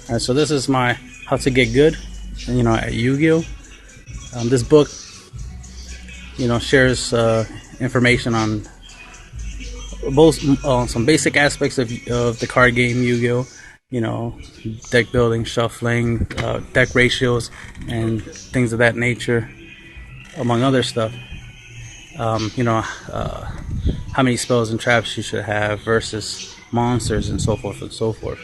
Alright, so this is my How to Get Good, at Yu-Gi-Oh. This book, shares information on both some basic aspects of the card game Yu-Gi-Oh. Deck building, shuffling, deck ratios, and things of that nature, among other stuff. How many spells and traps you should have versus monsters, and so forth and so forth.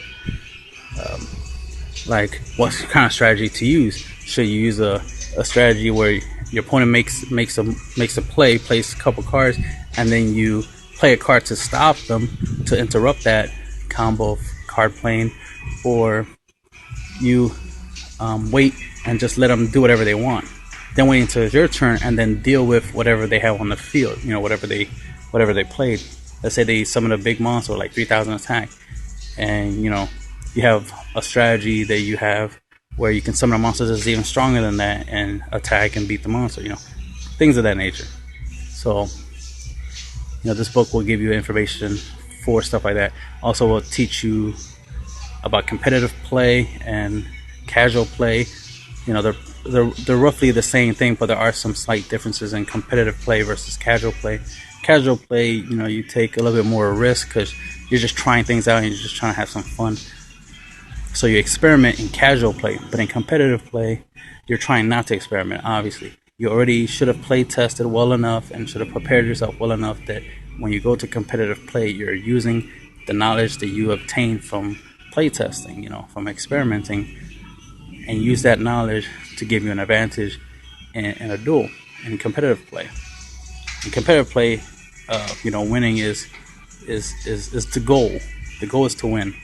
Like what kind of strategy to use. Should you use a strategy where your opponent makes a play, plays a couple cards, and then you play a card to stop them, to interrupt that combo of card playing, or you wait and just let them do whatever they want, then wait until it's your turn and then deal with whatever they have on the field, whatever they played. Let's say they summon a big monster like 3,000 attack, and you have a strategy that you have where you can summon a monster that's even stronger than that and attack and beat the monster, things of that nature. So this book will give you information for stuff like that. Also will teach you about competitive play and casual play. They're roughly the same thing, but there are some slight differences in competitive play versus casual play. Casual play, you take a little bit more risk because you're just trying things out and you're just trying to have some fun. So you experiment in casual play, but in competitive play, you're trying not to experiment, obviously. You already should have play tested well enough and should have prepared yourself well enough that when you go to competitive play, you're using the knowledge that you obtained from play testing, from experimenting, and use that knowledge to give you an advantage in a duel, in competitive play. In competitive play, winning is the goal. The goal is to win.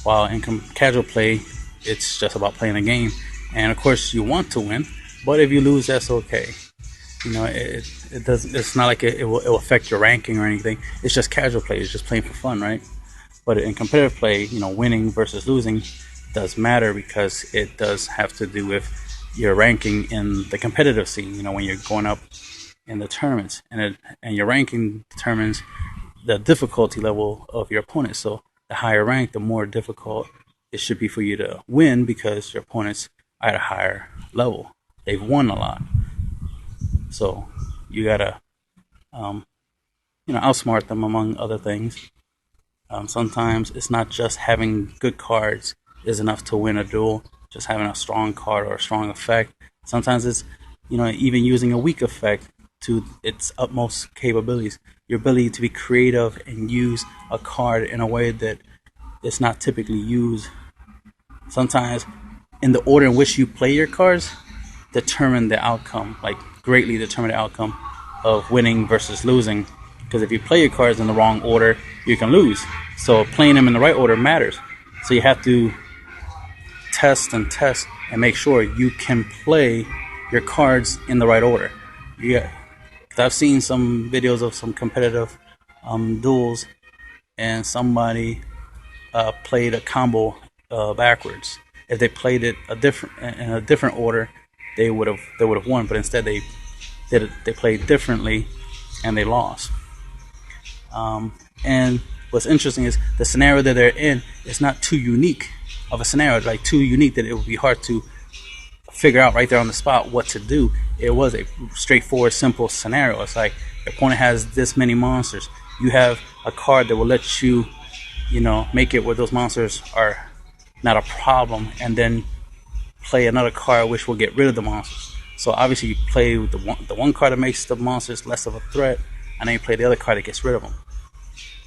While in casual play, it's just about playing a game. And of course, you want to win, but if you lose, that's okay. It does. It's not like it will affect your ranking or anything. It's just casual play. It's just playing for fun, right? But in competitive play, winning versus losing does matter because it does have to do with your ranking in the competitive scene. When you're going up in the tournaments, and your ranking determines the difficulty level of your opponent. So the higher rank, the more difficult it should be for you to win because your opponents are at a higher level. They've won a lot. So you gotta, outsmart them, among other things. Sometimes it's not just having good cards is enough to win a duel, just having a strong card or a strong effect. Sometimes it's, even using a weak effect to its utmost capabilities. Your ability to be creative and use a card in a way that it's not typically used. Sometimes in the order in which you play your cards determine the outcome, like greatly determine the outcome of winning versus losing. Because if you play your cards in the wrong order, you can lose. So playing them in the right order matters. So you have to test and make sure you can play your cards in the right order. I've seen some videos of some competitive duels, and somebody played a combo backwards. If they played it in a different order, they would have won. But instead, they played differently, and they lost. And what's interesting is the scenario that they're in is not too unique of a scenario, like too unique that it would be hard to figure out right there on the spot what to do. It was a straightforward, simple scenario. It's like your opponent has this many monsters. You have a card that will let you, make it where those monsters are not a problem, and then play another card which will get rid of the monsters. So obviously you play with the one card that makes the monsters less of a threat, and then you play the other card that gets rid of them.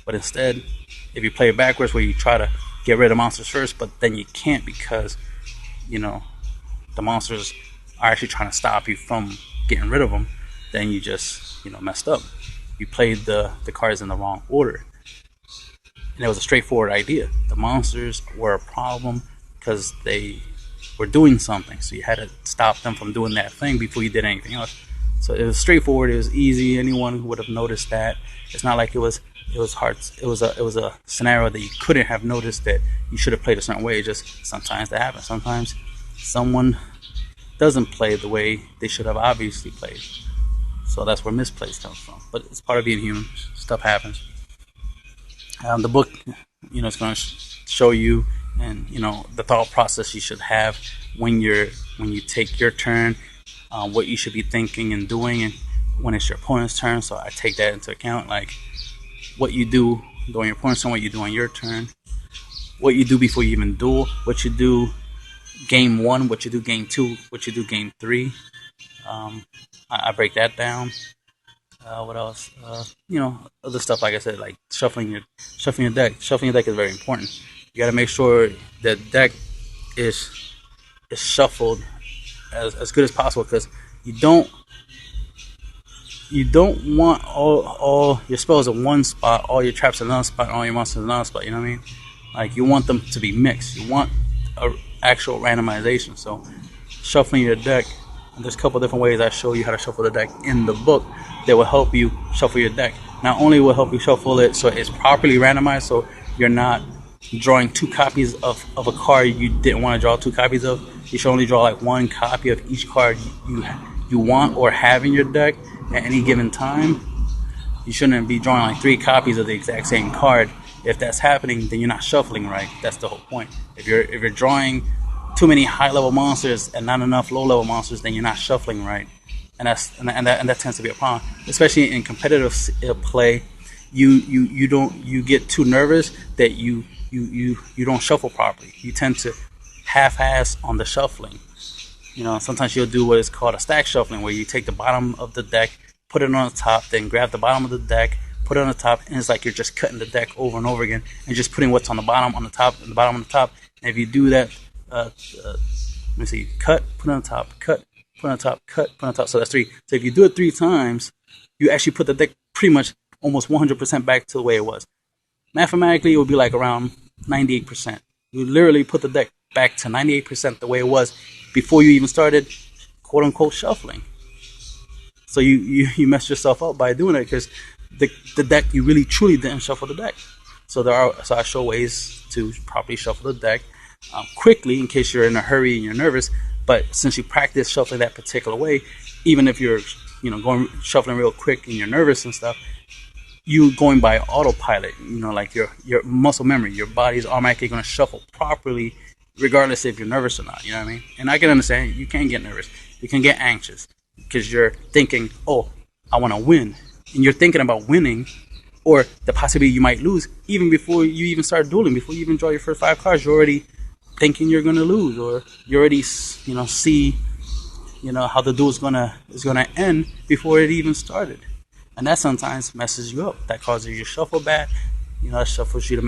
But instead, if you play it backwards, where you try to get rid of monsters first, but then you can't because the monsters are actually trying to stop you from getting rid of them, then you just messed up. You played the cards in the wrong order. And it was a straightforward idea. The monsters were a problem because they were doing something, so you had to stop them from doing that thing before you did anything else. So it was straightforward. It was easy. Anyone would have noticed that. It's not like it was hard. It was a scenario that you couldn't have noticed that you should have played a certain way. It's just sometimes that happens. Sometimes someone doesn't play the way they should have obviously played. So that's where misplays comes from. But it's part of being human. Stuff happens. The book, it's going to show you, and the thought process you should have when you take your turn, what you should be thinking and doing, and when it's your opponent's turn. So I take that into account, like what you do during your opponent's turn, what you do on your turn, what you do before you even duel, what you do game 1, what you do game 2, what you do game 3. I break that down. What else? Other stuff, like I said, like shuffling your deck. Shuffling your deck is very important. You got to make sure that deck is shuffled as good as possible, because you don't want all your spells in one spot, all your traps in another spot, all your monsters in another spot. You know what I mean? Like, you want them to be mixed. You want a actual randomization. So shuffling your deck, and there's a couple different ways I show you how to shuffle the deck in the book that will help you shuffle your deck. Not only will help you shuffle it so it's properly randomized, so you're not drawing 2 copies of a card you didn't want to draw 2 copies of. You should only draw like 1 copy of each card you want or have in your deck at any given time. You shouldn't be drawing like 3 copies of the exact same card. If that's happening, then you're not shuffling right. That's the whole point. If you're drawing too many high-level monsters and not enough low-level monsters, then you're not shuffling right, and that tends to be a problem, especially in competitive play. You get too nervous that you don't shuffle properly. You tend to half-ass on the shuffling. Sometimes you'll do what is called a stack shuffling, where you take the bottom of the deck, put it on the top, then grab the bottom of the deck, put it on the top, and it's like you're just cutting the deck over and over again and just putting what's on the bottom on the top and the bottom on the top. And if you do that, let me see, cut, put on the top, cut, put on the top, cut, put on the top. So that's 3. So if you do it 3 times, you actually put the deck pretty much almost 100% back to the way it was. Mathematically, it would be like around 98%. You literally put the deck back to 98% the way it was before you even started, quote unquote, shuffling. So you messed yourself up by doing it, because the deck, you really truly didn't shuffle the deck. So I show ways to properly shuffle the deck quickly, in case you're in a hurry and you're nervous. But since you practice shuffling that particular way, even if you're going shuffling real quick and you're nervous and stuff, you going by autopilot. Like your muscle memory, your body's automatically going to shuffle properly, regardless if you're nervous or not. You know what I mean? And I can understand you can get nervous, you can get anxious, because you're thinking, oh, I want to win, and you're thinking about winning, or the possibility you might lose, even before you even start dueling. Before you even draw your first 5 cards, you're already thinking you're gonna lose, or you already see how the duel is gonna end before it even started, and that sometimes messes you up. That causes you to shuffle bad. That shuffles you to